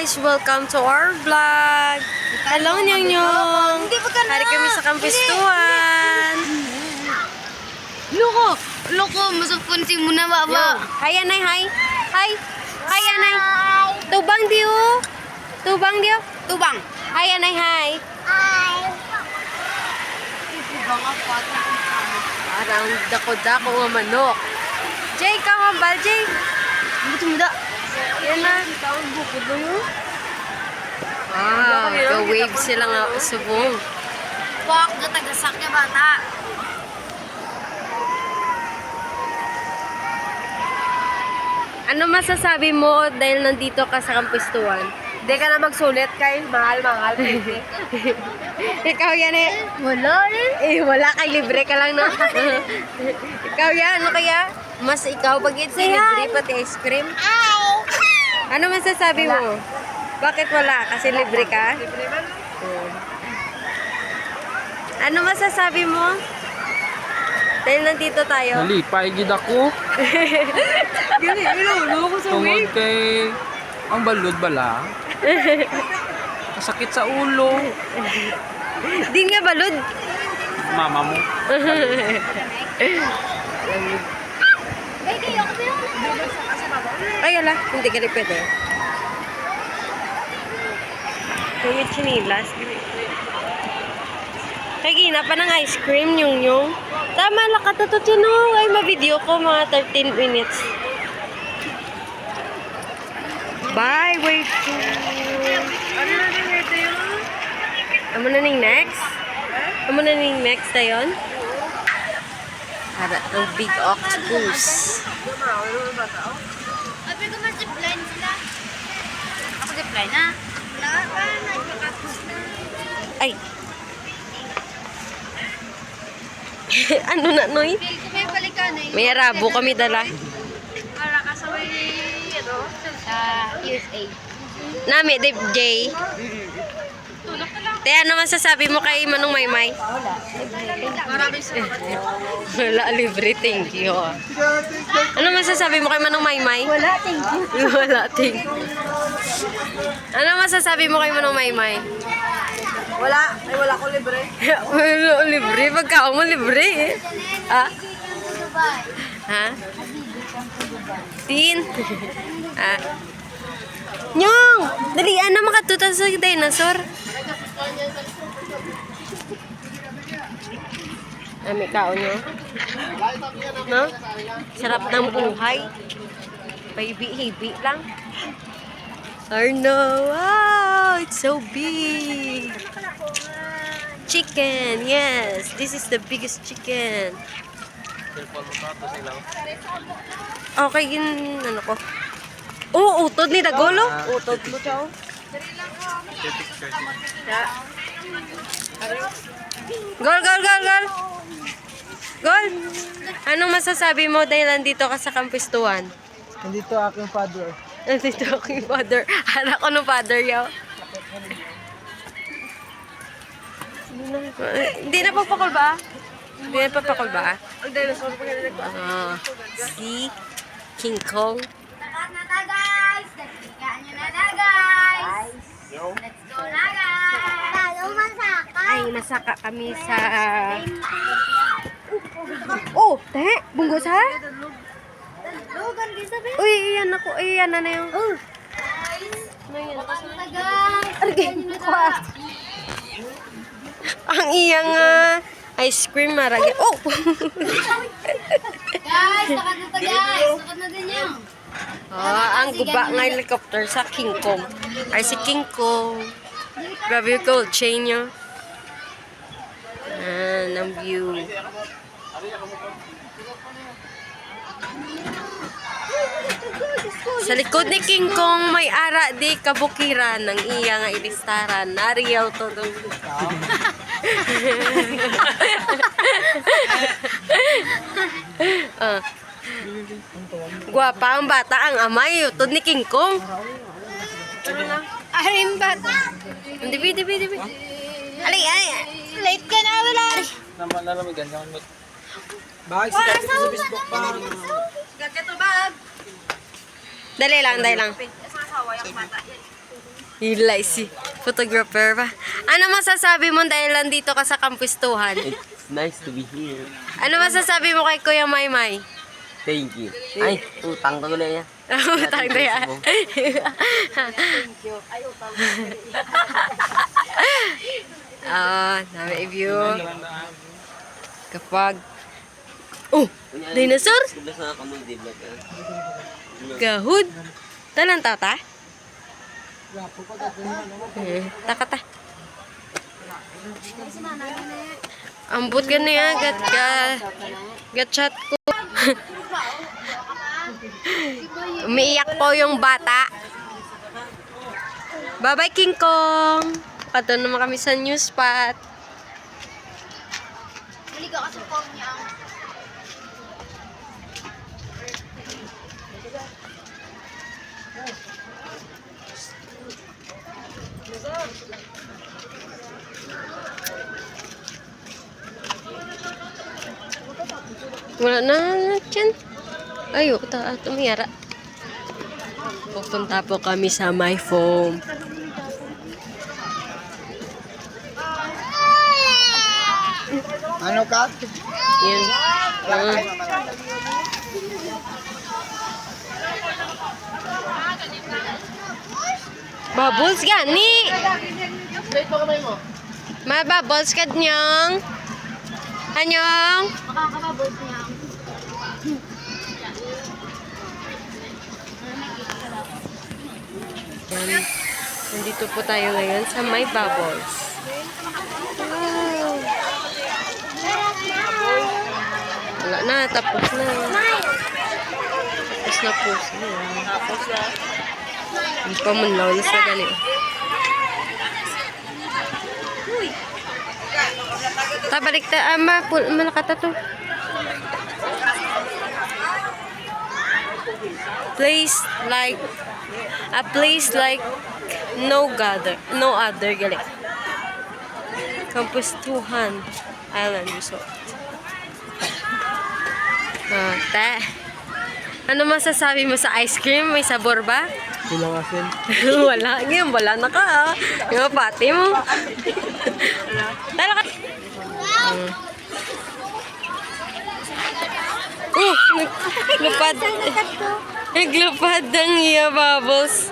guys! Welcome to our vlog! Hello, Nyong Nyong! Hari kami sa Kampistuan! Loko, masupun si Muna baba. Hi, Anay! Hi! Hi! Hi, Anay! Tubang diyo! Tubang diyo! Tubang. Hi, Anay! Hi! Parang dako-dako nga manok. Jay, kakambal, Jay! Muda. Yan na. Wow, ga-wave sila nga subong. Pak, gatagasak niya bata. Ano masasabi mo dahil nandito ka sa Kampistuan? Hindi ka na magsulit kay mahal. Ikaw yan eh. Wala eh. Wala kay libre ka lang na. Ikaw yan, ano kaya? Mas ikaw pag it's libre pati ice cream. Ano masasabi mo? Bakit wala? Kasi libre ka? Oo. Ano masasabi mo? Dahil nandito tayo. Nalipay gid ako. Tungod kay ang balod bala. Masakit sa ulo. Di nga balod. Mama mo. Ay, ala. Hindi ka rin pwede. Kaya chinilas. Kaya gina pa ng ice cream, yung. Tama, lakatatot yun, oh. Ay, ma-video ko mga 13 minutes. Bye, wait. Amo na ning next? Amo na ning next na yun? Para ang big octopus. Abi ko mag-zipline sila. Ako zipline na. Ay! Ano na, Noy? Feel ko may balikan eh. May arabo kami dala. Para ka sa may, sa USA. Nami, Dave J. Tulog ka lang. Te, ano masasabi mo kay Manong Maymay? Maraming salamat. Wala, libre, thank you. Ano masasabi mo kay Manong Maymay? Wala, thank you. Wala, thank you. Ano masasabi mo kay Manong Maymay? Wala. Ay, wala ko libre. Wala, libre. Pagkaon mo, libre eh. Ha? Ha? Tin? Ha? Nyong! Dalian na makatuta sa dinosaur. May kaon nyo. No? Sarap ng buhay. Paibi-hibi lang. Arno! Wow! It's so big! Chicken! Yes! This is the biggest chicken. Okay, yun, ano ko. Oh, utod ni Dagolo. Utod mo siya. Gol, gol, gol, gol. Gol. Anong masasabi mo dahil nandito ka sa Kampistuan? Nandito aking father. Nandito ako yung father. Anak ko ng father yaw. Hindi na papakol ba? Hindi na papakol ba? Ang dinosaur pa ganyan ko. Si King Kong. Takat na ta guys! Nagsikaan nyo na na guys! Let's go na guys! Tayo masaka! Ay, masaka kami sa... Oh, te! Bunggos ha? Lugan din sabi! Uy, iyan ako. Iyan na yung... Guys! Ano yan? Takat na guys! Argay, ang iyang ice cream maragi. Oh! Guys! Takat na ta guys! Takat na din yun! Ang guba nga helicopter sa King Kong. Ay, si King Kong. Grabe yung gold chain niya. Ang view. Sa likod ni King Kong, may ara di kabukiran ng iya nga ilistaran. Nariyaw to doon. Guwapa ang bata ang amay. Utod ni King Kong. Arim bata! Dibi. Alay. Late ka na wala! Nalamigan ka mo. Bakit sikat sa Facebook pa? Dali lang. Hilay si photographer ba? Ano masasabi mo dahil nandito ka sa kampustuhan? It's nice to be here. Ano masasabi mo kay Kuya Maymay? Thank you. Ay, utang ko ulit yan. Utang na yan. Dami view. Kapag... Oh! Dinosaur? Sublas na ako mo, di ba? Gahud? Tanan tata? Takata. Ambot ka niya, gat chat ko. Umiiyak po yung bata. Bye-bye, King Kong. Kato naman kami sa new spot. Maligaw ka sa phone niya. Wala na dyan. Ayok, tumiyara. Pupunta po kami sa My Foam. Ano ka? Yan. Bubbles gani. May bubbles ka nyong. Anyong. Makakababos niya. Yan. Nandito po tayo ngayon sa My Bubbles. Wow. Wala na, tapos na. Tapos na po siya. Hindi pa munlaw na sa ganito. Balik ta, malakata to. A place like no other gali. Kampustuhan Island Resort. Ano masasabi mo sa ice cream? May sabor ba? Kulang asin. Wala. Ngayon, wala na ka ah. Yung pati mo. Tara ka. Naglupad. Naglupad ang iya, Bubbles.